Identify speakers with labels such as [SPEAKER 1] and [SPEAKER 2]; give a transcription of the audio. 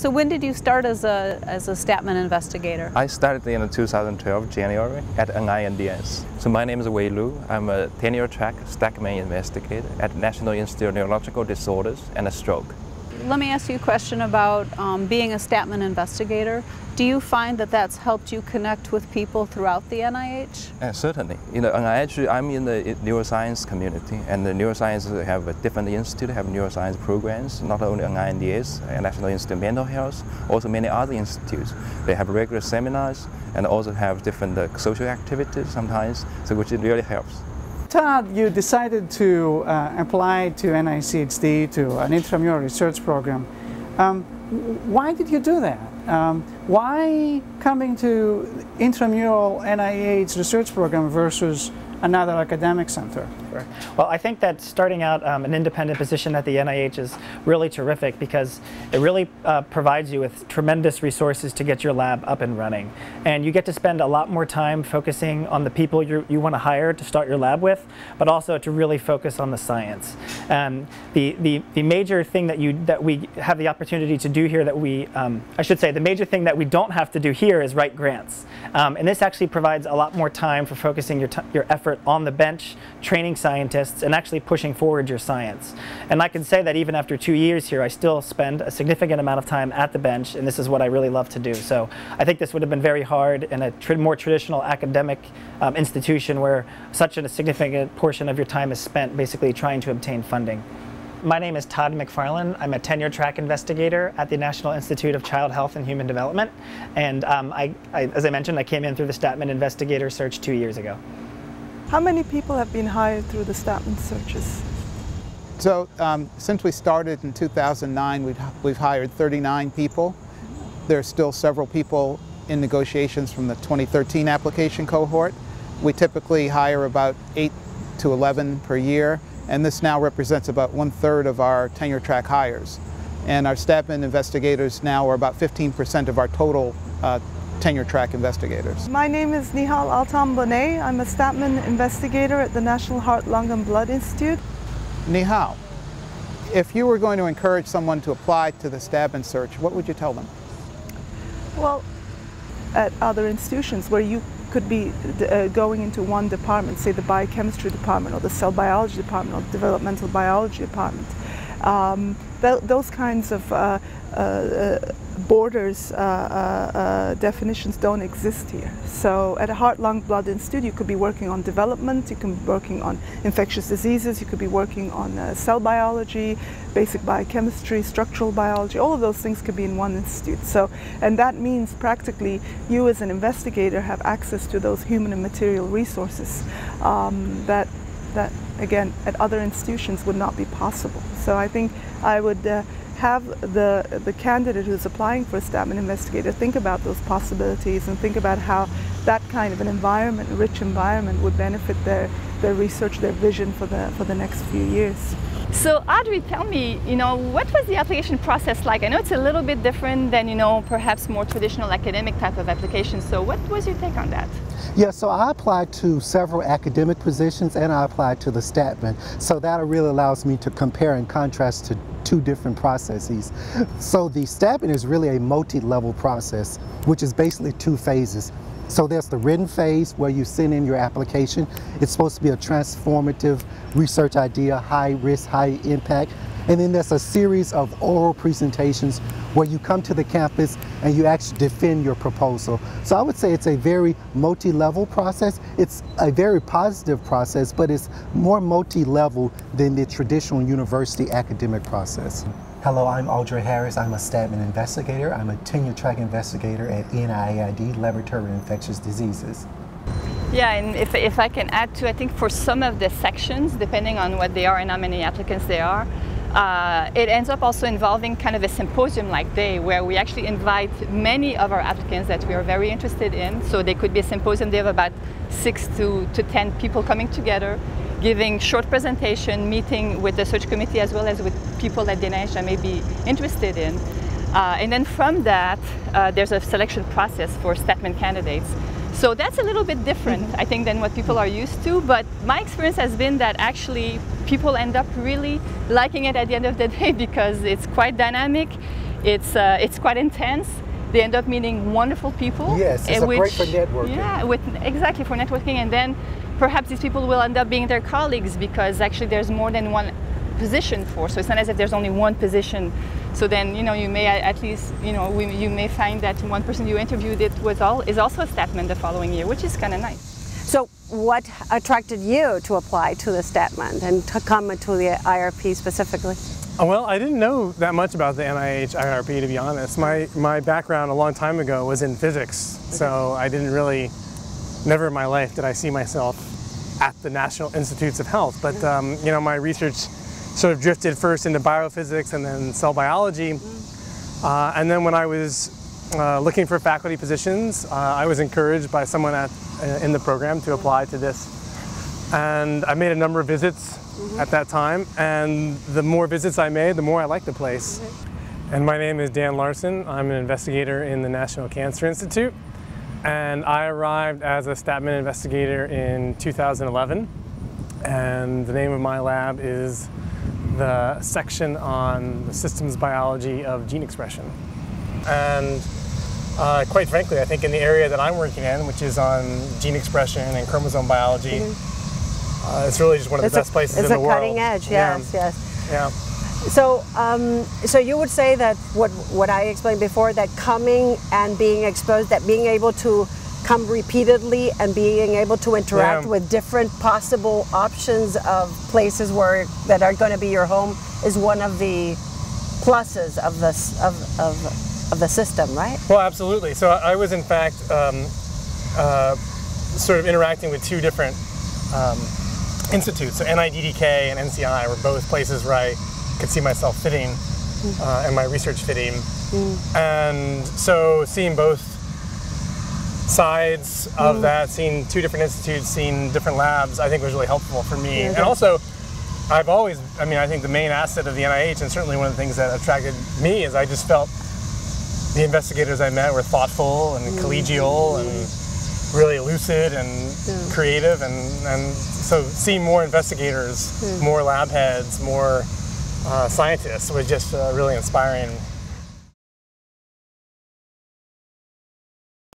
[SPEAKER 1] So when did you start as a Stadtman investigator?
[SPEAKER 2] I started in 2012, January, at NIH. So my name is Wei Lu. I'm a tenure-track Stadtman investigator at National Institute of Neurological Disorders and Stroke.
[SPEAKER 1] Let me ask you a question about being a Stadtman investigator. Do you find that that's helped you connect with people throughout the NIH?
[SPEAKER 2] Certainly. In the NIH, I'm in the neuroscience community, and the neuroscience have a different institute, have neuroscience programs, not only NIH, National Institute of Mental Health, also many other institutes. They have regular seminars and also have different social activities sometimes, so which it really helps.
[SPEAKER 3] Todd, you decided to apply to NICHD, to an intramural research program. Why did you do that? Why coming to intramural NIH research program versus another academic center?
[SPEAKER 4] Well, I think that starting out an independent position at the NIH is really terrific because it really provides you with tremendous resources to get your lab up and running. And you get to spend a lot more time focusing on the people you want to hire to start your lab with, but also to really focus on the science. The major thing that we have the opportunity to do here I should say the major thing that we don't have to do here is write grants. And this actually provides a lot more time for focusing your effort on the bench, training scientists, and actually pushing forward your science. And I can say that even after 2 years here, I still spend a significant amount of time at the bench, and this is what I really love to do. So I think this would have been very hard in a more traditional academic institution where such a significant portion of your time is spent basically trying to obtain funding. My name is Todd McFarlane. I'm a tenure-track investigator at the National Institute of Child Health and Human Development. And as I mentioned, I came in through the Stadtman Investigator search 2 years ago.
[SPEAKER 5] How many people have been hired through the Stadtman searches?
[SPEAKER 6] So since we started in 2009, we've hired 39 people. There's still several people in negotiations from the 2013 application cohort. We typically hire about 8 to 11 per year, and this now represents about 1/3 of our tenure track hires. And our Stadtman investigators now are about 15% of our total tenure track investigators.
[SPEAKER 5] My name is Nihal Altam-Bonet. I'm a Stadtman investigator at the National Heart, Lung and Blood Institute.
[SPEAKER 6] Nihal, if you were going to encourage someone to apply to the Stadtman search, what would you tell them?
[SPEAKER 5] Well, at other institutions where you could be going into one department, say the biochemistry department or the cell biology department or the developmental biology department, those kinds of borders, definitions don't exist here. So at a Heart, Lung, Blood Institute, you could be working on development, you can be working on infectious diseases, you could be working on cell biology, basic biochemistry, structural biology, all of those things could be in one institute. So, and that means practically you as an investigator have access to those human and material resources that again, at other institutions would not be possible. So I think I would have the candidate who's applying for a Stadtman investigator think about those possibilities and think about how that kind of an environment, a rich environment, would benefit their research, their vision for the next few years.
[SPEAKER 7] So Audrey, tell me, what was the application process like? I know it's a little bit different than, perhaps more traditional academic type of application. So what was your take on that?
[SPEAKER 8] Yeah, so I applied to several academic positions and I applied to the Stadtman. So that really allows me to compare and contrast to two different processes. So the Stadtman is really a multi-level process, which is basically 2 phases. So there's the written phase where you send in your application. It's supposed to be a transformative research idea, high risk, high impact. And then there's a series of oral presentations where you come to the campus and you actually defend your proposal. So I would say it's a very multi-level process. It's a very positive process, but it's more multi-level than the traditional university academic process.
[SPEAKER 9] Hello, I'm Audrey Harris. I'm a Stadtman investigator. I'm a tenure-track investigator at NIH Laboratory of Infectious Diseases.
[SPEAKER 7] Yeah, and if I can add to, I think for some of the sections, depending on what they are and how many applicants there are, it ends up also involving kind of a symposium-like day where we actually invite many of our applicants that we are very interested in. So there could be a symposium day of about 6 to 10 people coming together, giving short presentation, meeting with the search committee as well as with people at the NIH that may be interested in. And then from that, there's a selection process for Stadtman candidates. So that's a little bit different, I think, than what people are used to, but my experience has been that actually people end up really liking it at the end of the day because it's quite dynamic. It's quite intense. They end up meeting wonderful people.
[SPEAKER 9] Yes, it's great for networking.
[SPEAKER 7] Yeah, exactly, for networking, and then perhaps these people will end up being their colleagues because actually there's more than one position for. So it's not as if there's only one position. So then, you know, you may at least, you know, you may find that one person you interviewed is also a Stadtman the following year, which is kind of nice.
[SPEAKER 10] So what attracted you to apply to the Stadtman and to come to the IRP specifically?
[SPEAKER 11] Well, I didn't know that much about the NIH IRP, to be honest. My background a long time ago was in physics, so I didn't really, never in my life did I see myself at the National Institutes of Health. But you know, my research sort of drifted first into biophysics and then cell biology. And then when I was looking for faculty positions, I was encouraged by someone in the program to apply to this. And I made a number of visits at that time, and the more visits I made, the more I liked the place. And my name is Dan Larson. I'm an investigator in the National Cancer Institute, and I arrived as a Stadtman investigator in 2011. And the name of my lab is the section on the systems biology of gene expression. And quite frankly, I think in the area that I'm working in, which is on gene expression and chromosome biology, it's really just one of the best places in the world.
[SPEAKER 10] It's a cutting edge, yes,
[SPEAKER 11] yeah.
[SPEAKER 10] yes.
[SPEAKER 11] Yeah.
[SPEAKER 10] So, so you would say that what I explained before, that coming and being exposed, that being able to come repeatedly and being able to interact with different possible options of places that are going to be your home is one of the pluses of the system, right?
[SPEAKER 11] Well, absolutely. So I was in fact sort of interacting with two different institutes. So NIDDK and NCI were both places where I could see myself fitting and my research fitting. And so seeing both sides of that, seeing two different institutes, seeing different labs, I think was really helpful for me. And also, I've always, I mean, I think the main asset of the NIH, and certainly one of the things that attracted me, is I just felt the investigators I met were thoughtful and collegial and really lucid and creative, and so seeing more investigators, more lab heads, more scientists was just really inspiring.